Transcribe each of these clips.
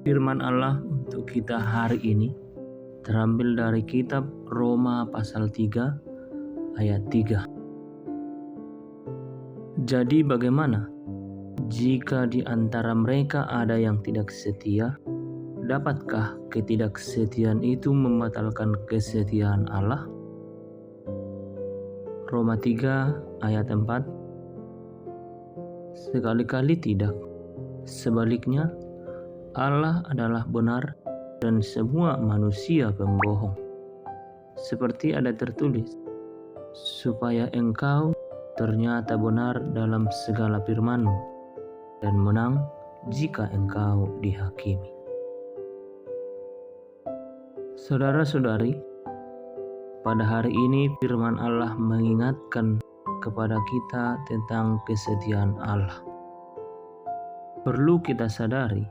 Firman Allah untuk kita hari ini terambil dari kitab Roma pasal 3 ayat 3. Jadi bagaimana jika di antara mereka ada yang tidak setia? Dapatkah ketidaksetiaan itu membatalkan kesetiaan Allah? Roma 3 ayat 4. Sekali-kali tidak. Sebaliknya, Allah adalah benar dan semua manusia pembohong. Seperti ada tertulis, supaya engkau ternyata benar dalam segala firman-Mu dan menang jika engkau dihakimi. Saudara-saudari, pada hari ini firman Allah mengingatkan kepada kita tentang kesetiaan Allah. Perlu kita sadari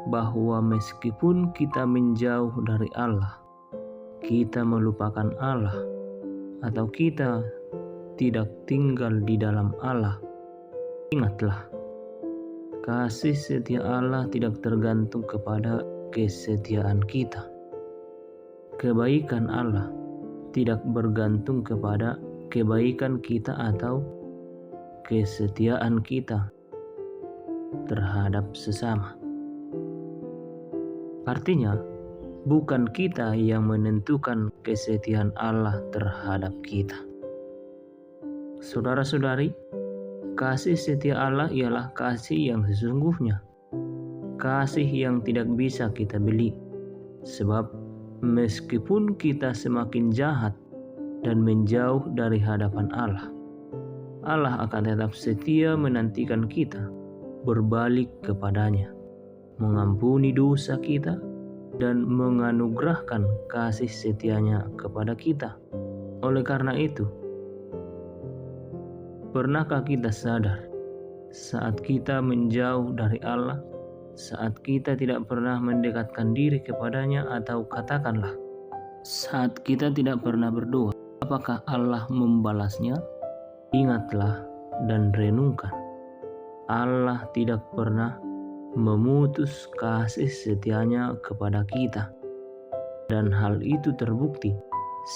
bahwa meskipun kita menjauh dari Allah, kita melupakan Allah, atau kita tidak tinggal di dalam Allah, ingatlah, kasih setia Allah tidak tergantung kepada kesetiaan kita. Kebaikan Allah tidak bergantung kepada kebaikan kita atau kesetiaan kita terhadap sesama. Artinya, bukan kita yang menentukan kesetiaan Allah terhadap kita. Saudara-saudari, kasih setia Allah ialah kasih yang sesungguhnya, kasih yang tidak bisa kita beli. Sebab meskipun kita semakin jahat dan menjauh dari hadapan Allah, Allah akan tetap setia menantikan kita berbalik kepadanya, mengampuni dosa kita, dan menganugerahkan kasih setianya kepada kita. Oleh karena itu, pernahkah kita sadar saat kita menjauh dari Allah, saat kita tidak pernah mendekatkan diri kepadanya, atau katakanlah, saat kita tidak pernah berdoa, apakah Allah membalasnya? Ingatlah dan renungkan, Allah tidak pernah memutus kasih setianya kepada kita. Dan hal itu terbukti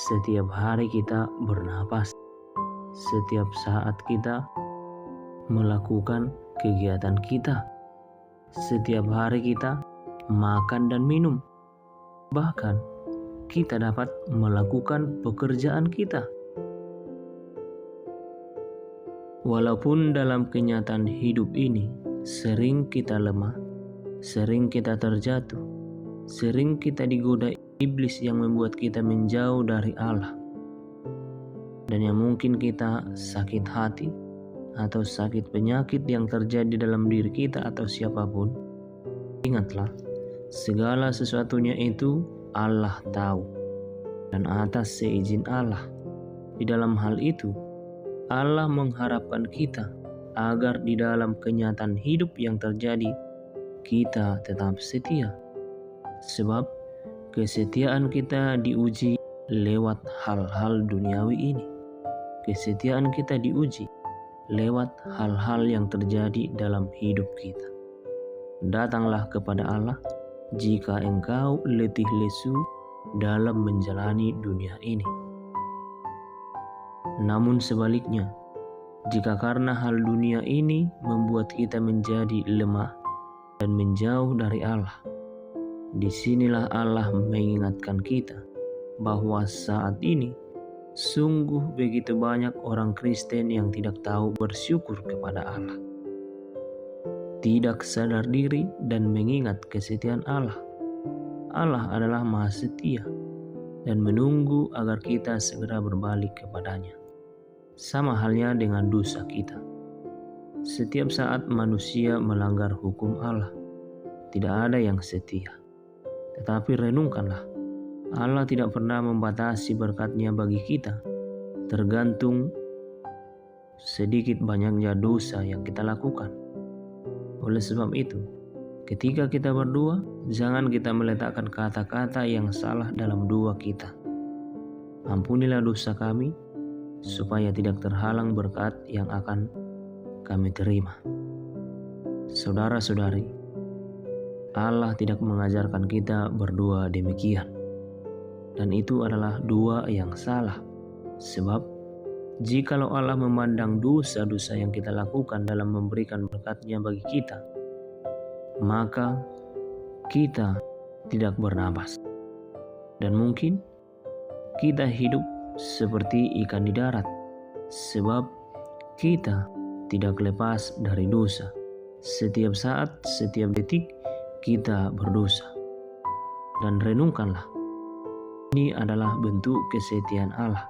setiap hari kita bernapas, setiap saat kita melakukan kegiatan kita, setiap hari kita makan dan minum, bahkan kita dapat melakukan pekerjaan kita. Walaupun dalam kenyataan hidup ini sering kita lemah, sering kita terjatuh, sering kita digoda iblis yang membuat kita menjauh dari Allah, dan yang mungkin kita sakit hati atau sakit penyakit yang terjadi dalam diri kita atau siapapun, ingatlah, segala sesuatunya itu Allah tahu, dan atas seizin Allah. Di dalam hal itu, Allah mengharapkan kita agar di dalam kenyataan hidup yang terjadi, kita tetap setia. Sebab kesetiaan kita diuji lewat hal-hal duniawi ini. Kesetiaan kita diuji lewat hal-hal yang terjadi dalam hidup kita. Datanglah kepada Allah jika engkau letih lesu dalam menjalani dunia ini. Namun sebaliknya, jika karena hal dunia ini membuat kita menjadi lemah dan menjauh dari Allah, disinilah Allah mengingatkan kita bahwa saat ini sungguh begitu banyak orang Kristen yang tidak tahu bersyukur kepada Allah, tidak sadar diri dan mengingat kesetiaan Allah. Allah adalah Maha Setia dan menunggu agar kita segera berbalik kepadanya. Sama halnya dengan dosa kita. Setiap saat manusia melanggar hukum Allah, tidak ada yang setia. Tetapi renungkanlah, Allah tidak pernah membatasi berkat-Nya bagi kita, tergantung sedikit banyaknya dosa yang kita lakukan. Oleh sebab itu, ketika kita berdoa, jangan kita meletakkan kata-kata yang salah dalam doa kita. Ampunilah dosa kami, supaya tidak terhalang berkat yang akan kami terima. Saudara-saudari, Allah tidak mengajarkan kita berdua demikian. Dan itu adalah dua yang salah. Sebab jikalau Allah memandang dosa-dosa yang kita lakukan dalam memberikan berkat-Nya bagi kita, maka kita tidak bernapas. Dan mungkin kita hidup seperti ikan di darat, sebab kita tidak lepas dari dosa. Setiap saat, setiap detik kita berdosa. Dan renungkanlah, ini adalah bentuk kesetiaan Allah.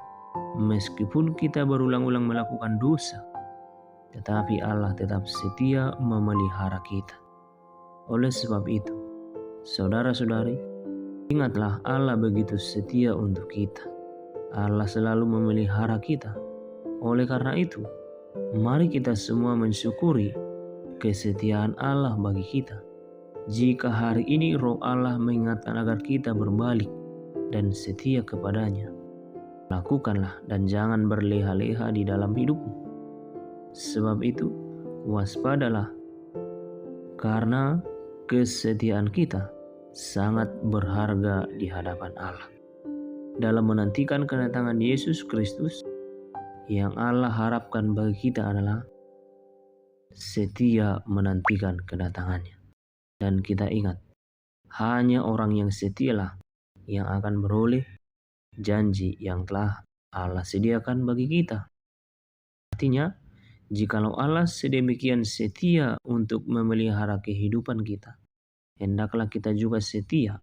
Meskipun kita berulang-ulang melakukan dosa, tetapi Allah tetap setia memelihara kita. Oleh sebab itu, saudara-saudari, ingatlah Allah begitu setia untuk kita. Allah selalu memelihara kita. Oleh karena itu, mari kita semua mensyukuri kesetiaan Allah bagi kita. Jika hari ini Roh Allah mengingatkan agar kita berbalik dan setia kepadanya, lakukanlah dan jangan berleha-leha di dalam hidupmu. Sebab itu, waspadalah, karena kesetiaan kita sangat berharga di hadapan Allah. Dalam menantikan kedatangan Yesus Kristus, yang Allah harapkan bagi kita adalah setia menantikan kedatangannya. Dan kita ingat, hanya orang yang setialah yang akan beroleh janji yang telah Allah sediakan bagi kita. Artinya, jikalau Allah sedemikian setia untuk memelihara kehidupan kita, hendaklah kita juga setia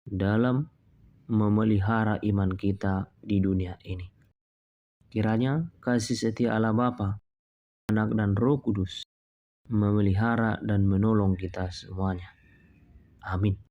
dalam memelihara iman kita di dunia ini. Kiranya kasih setia Allah Bapa, Anak dan Roh Kudus memelihara dan menolong kita semuanya. Amin.